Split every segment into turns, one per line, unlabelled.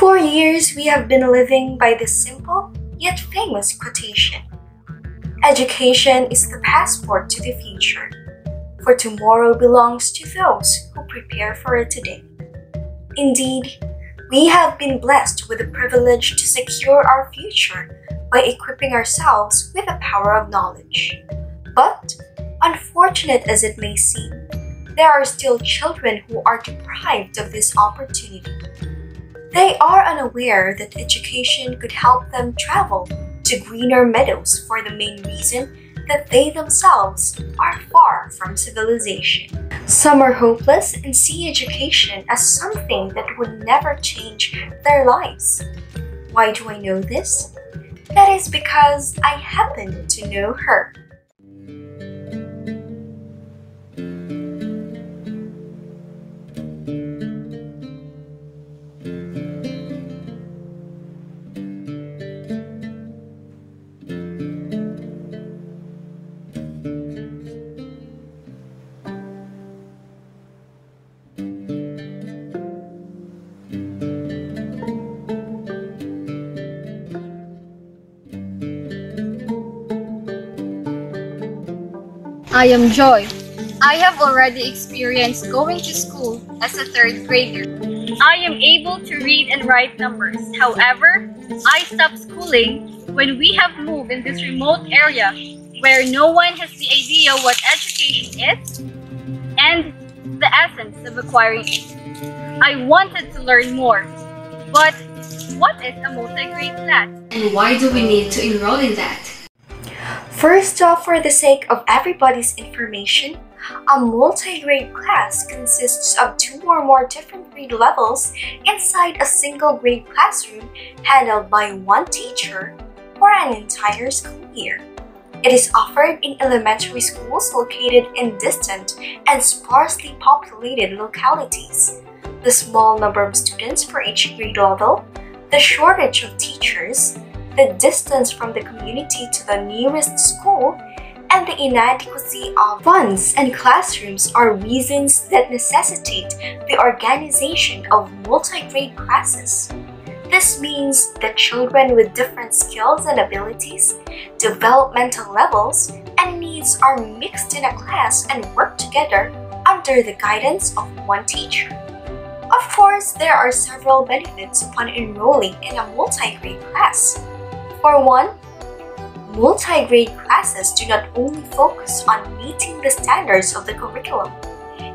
For years, we have been living by this simple yet famous quotation. Education is the passport to the future, for tomorrow belongs to those who prepare for it today. Indeed, we have been blessed with the privilege to secure our future by equipping ourselves with the power of knowledge. But, unfortunate as it may seem, there are still children who are deprived of this opportunity. They are unaware that education could help them travel to greener meadows for the main reason that they themselves are far from civilization. Some are hopeless and see education as something that would never change their lives. Why do I know this? That is because I happen to know her.
I am Joy. I have already experienced going to school as a third grader. I am able to read and write numbers. However, I stopped schooling when we have moved in this remote area where no one has the idea what education is and the essence of acquiring it. I wanted to learn more, but what is a multi-grade class?
And why do we need to enroll in that?
First off, for the sake of everybody's information, a multi-grade class consists of 2 or more different grade levels inside a single grade classroom handled by one teacher for an entire school year. It is offered in elementary schools located in distant and sparsely populated localities. The small number of students for each grade level, the shortage of teachers, the distance from the community to the nearest school, and the inadequacy of funds and classrooms are reasons that necessitate the organization of multi-grade classes. This means that children with different skills and abilities, developmental levels, and needs are mixed in a class and work together under the guidance of one teacher. Of course, there are several benefits upon enrolling in a multi-grade class. For one, multi-grade classes do not only focus on meeting the standards of the curriculum,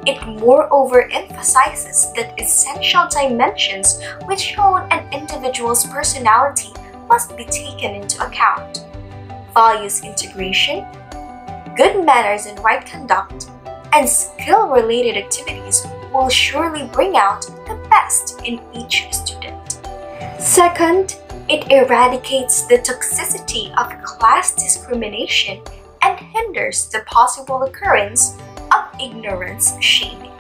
it moreover emphasizes that essential dimensions which show an individual's personality must be taken into account. Values integration, good manners and right conduct, and skill-related activities will surely bring out the best in each student. Second, it eradicates the toxicity of class discrimination and hinders the possible occurrence of ignorance shaming.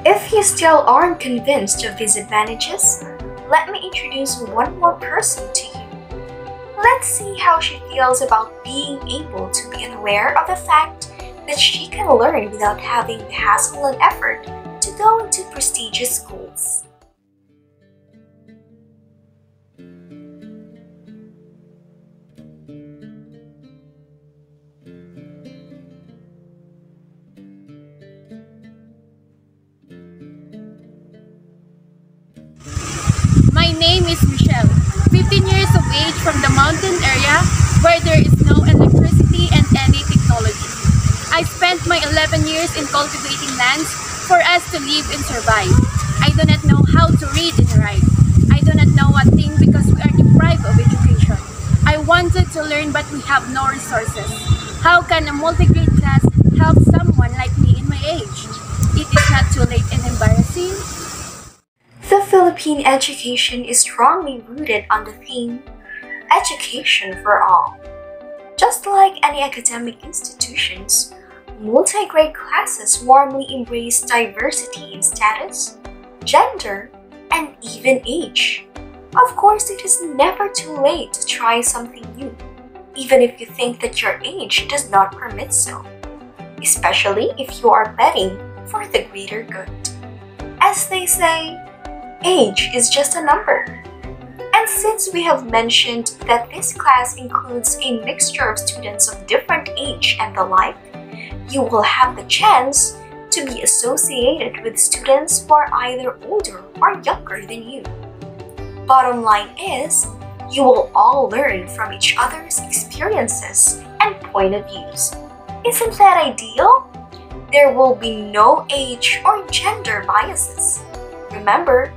If you still aren't convinced of these advantages, let me introduce one more person to you. Let's see how she feels about being able to be aware of the fact that she can learn without having the hassle and effort to go into prestigious schools.
My name is Michelle, 15 years of age from the mountain area where there is no electricity and any technology. I spent my 11 years in cultivating lands for us to live and survive. I do not know how to read and write. I do not know a thing because we are deprived of education. I wanted to learn but we have no resources. How can a multi-grade class help someone like me in my age? It is not too late and embarrassing.
The Philippine education is strongly rooted on the theme, education for all. Just like any academic institutions, multi-grade classes warmly embrace diversity in status, gender, and even age. Of course, it is never too late to try something new, even if you think that your age does not permit so, especially if you are betting for the greater good. As they say, age is just a number. And since we have mentioned that this class includes a mixture of students of different age and the like, you will have the chance to be associated with students who are either older or younger than you. Bottom line is, you will all learn from each other's experiences and point of views. Isn't that ideal? There will be no age or gender biases. Remember,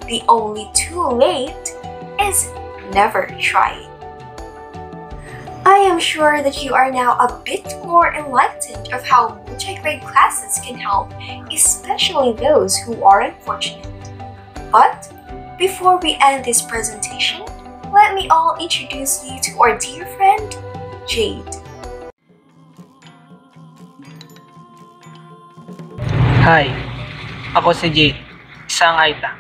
the only too late is never trying. I am sure that you are now a bit more enlightened of how multi-grade classes can help, especially those who are unfortunate. But before we end this presentation, let me all introduce you to our dear friend, Jade.
Hi, ako si Jade, isang Aita.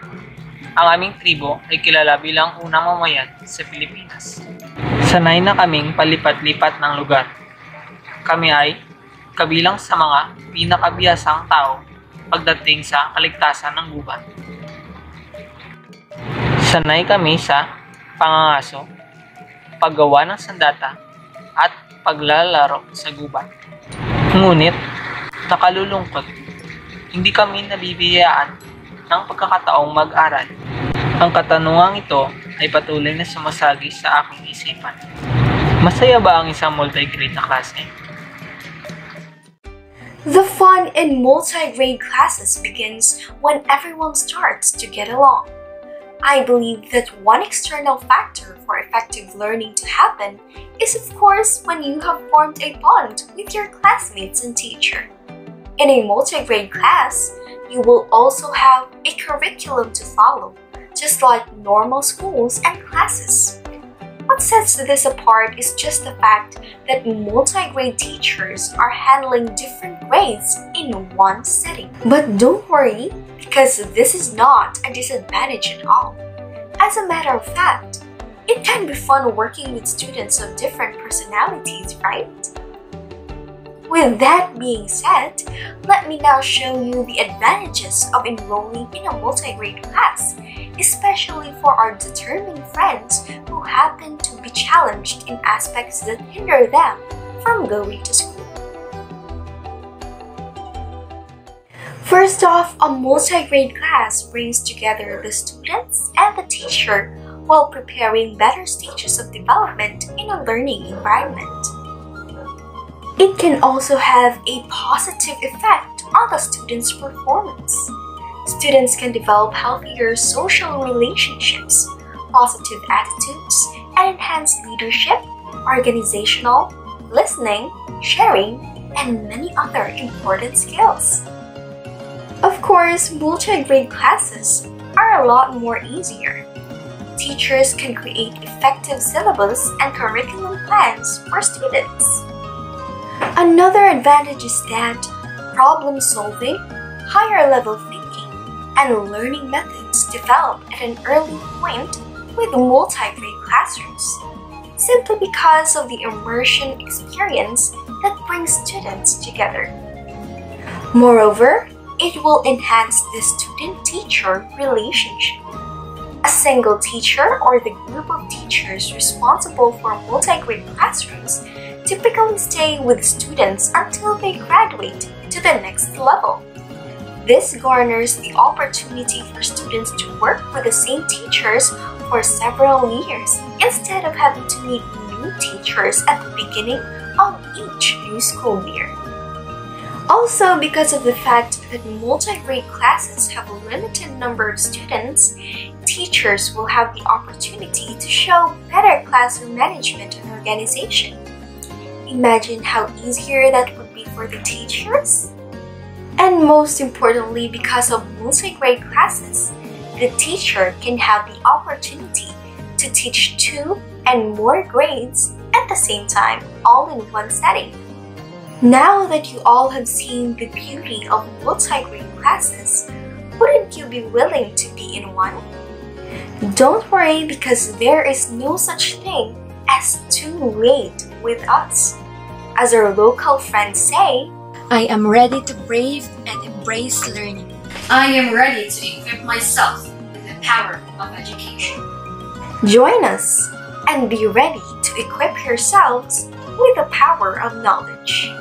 Ang aming tribo ay kilala bilang unang mamayan sa Pilipinas. Sanay na kaming palipat-lipat ng lugar. Kami ay kabilang sa mga pinakabihasang tao pagdating sa kaligtasan ng gubat. Sanay kami sa pangangaso, paggawa ng sandata, at paglalaro sa gubat. Ngunit, nakalulungkot, hindi kami nabibiyayaan ng pagkakataong mag-aral. Ang katanungang ito ay patuloy na sumasagi sa aking isipan. Masaya ba ang isang multi-grade na klase?
The fun in multi-grade classes begins when everyone starts to get along. I believe that one external factor for effective learning to happen is of course when you have formed a bond with your classmates and teacher. In a multi-grade class, you will also have a curriculum to follow, just like normal schools and classes. What sets this apart is just the fact that multi-grade teachers are handling different grades in one setting. But don't worry, because this is not a disadvantage at all. As a matter of fact, it can be fun working with students of different personalities, right? With that being said, let me now show you the advantages of enrolling in a multi-grade class, especially for our determined friends who happen to be challenged in aspects that hinder them from going to school. First off, a multi-grade class brings together the students and the teacher while preparing better stages of development in a learning environment. It can also have a positive effect on the students' performance. Students can develop healthier social relationships, positive attitudes, and enhance leadership, organizational, listening, sharing, and many other important skills. Of course, multi-grade classes are a lot more easier. Teachers can create effective syllabus and curriculum plans for students. Another advantage is that problem solving, higher level thinking, and learning methods develop at an early point with multi-grade classrooms, simply because of the immersion experience that brings students together. Moreover, it will enhance the student-teacher relationship. A single teacher or the group of teachers responsible for multi-grade classrooms typically stay with students until they graduate to the next level. This garners the opportunity for students to work with the same teachers for several years instead of having to meet new teachers at the beginning of each new school year. Also, because of the fact that multi-grade classes have a limited number of students, teachers will have the opportunity to show better classroom management and organization. Imagine how easier that would be for the teachers. And most importantly, because of multi-grade classes, the teacher can have the opportunity to teach 2 and more grades at the same time, all in one setting. Now that you all have seen the beauty of multi-grade classes, wouldn't you be willing to be in one? Don't worry, because there is no such thing as too late with us. As our local friends say,
I am ready to brave and embrace learning.
I am ready to equip myself with the power of education.
Join us and be ready to equip yourselves with the power of knowledge.